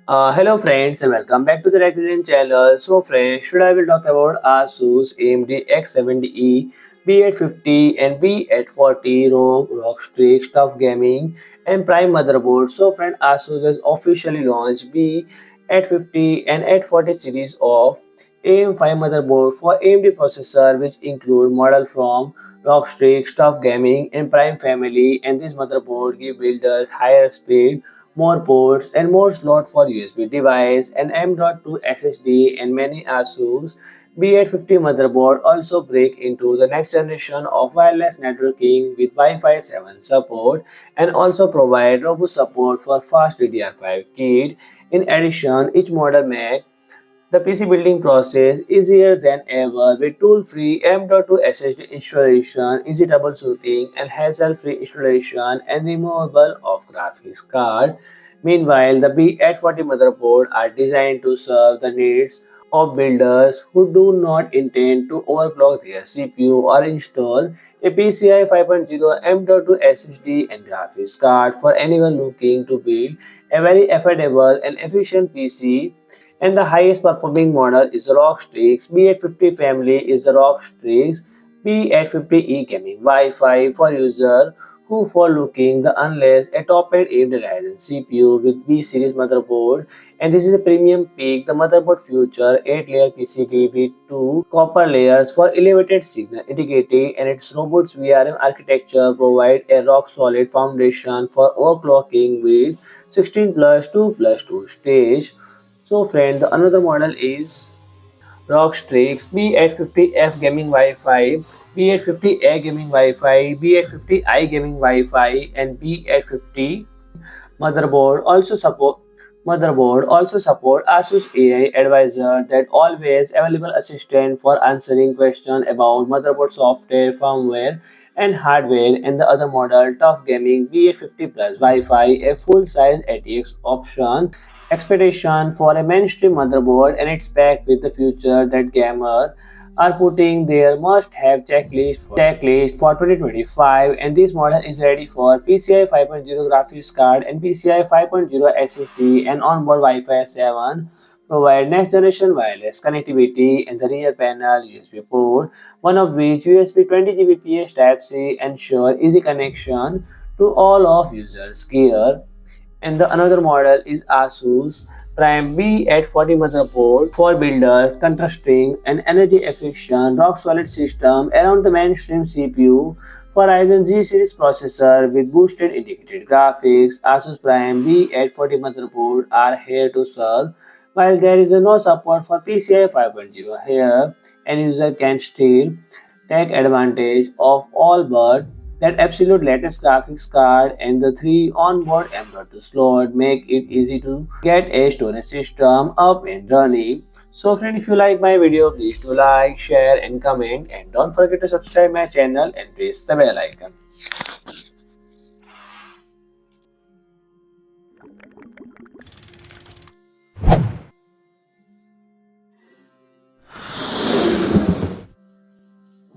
Hello friends and welcome back to the Resilient channel. So friends, today I will talk about ASUS AMD X7E, B850 and B840 ROG Strix TUF Gaming and Prime motherboard. So friend, ASUS has officially launched B850 and 840 series of AM5 motherboard for AMD processor, which include model from ROG Strix TUF Gaming and Prime family, and this motherboard give builders higher speed, more ports and more slot for USB device, and M.2 SSD, and many ASUS B850 motherboard also break into the next generation of wireless networking with Wi-Fi 7 support and also provide robust support for fast DDR5 kit. In addition, each model makes the PC building process easier than ever with tool-free M.2 SSD installation, easy troubleshooting, and hassle-free installation and removal of graphics card. Meanwhile, the B840 motherboard are designed to serve the needs of builders who do not intend to overclock their CPU or install a PCI 5.0 M.2 SSD and graphics card for anyone looking to build a very affordable and efficient PC. And the highest performing model is the ROG Strix. B850 family is the ROG Strix B850E gaming Wi-Fi for users who for looking the unless a top-end AMD Ryzen CPU with B series motherboard, and this is a premium peak. The motherboard feature 8-layer PCB with 2 copper layers for elevated signal integrity, and its robust VRM architecture provide a rock solid foundation for overclocking with 16 plus 2 plus 2 stage. So friend, the another model is ROG Strix B850F gaming Wi-Fi, B850A gaming Wi-Fi, B850i gaming Wi-Fi, and B850 motherboard also support ASUS AI advisor that always available assistant for answering questions about motherboard software, firmware, and hardware. And the other model, TUF Gaming B850 Plus Wi-Fi, a full-size ATX option expectation for a mainstream motherboard, and it's packed with the feature that gamers are putting their must-have checklist for 2025, and this model is ready for PCI 5.0 graphics card and PCI 5.0 SSD and onboard Wi-Fi 7. Provide next generation wireless connectivity, and the rear panel USB port, one of which USB 20 Gbps Type-C ensure easy connection to all of users' gear. And the another model is ASUS Prime B840 motherboard for builders contrasting an energy efficient rock solid system around the mainstream CPU for Ryzen Z series processor with boosted integrated graphics. ASUS Prime B840 motherboard are here to serve. While there is no support for PCI 5.0 here, an user can still take advantage of all but that absolute latest graphics card, and the 3 onboard M.2 slot make it easy to get a storage system up and running. So friend, if you like my video, please do like, share and comment, and don't forget to subscribe my channel and press the bell icon.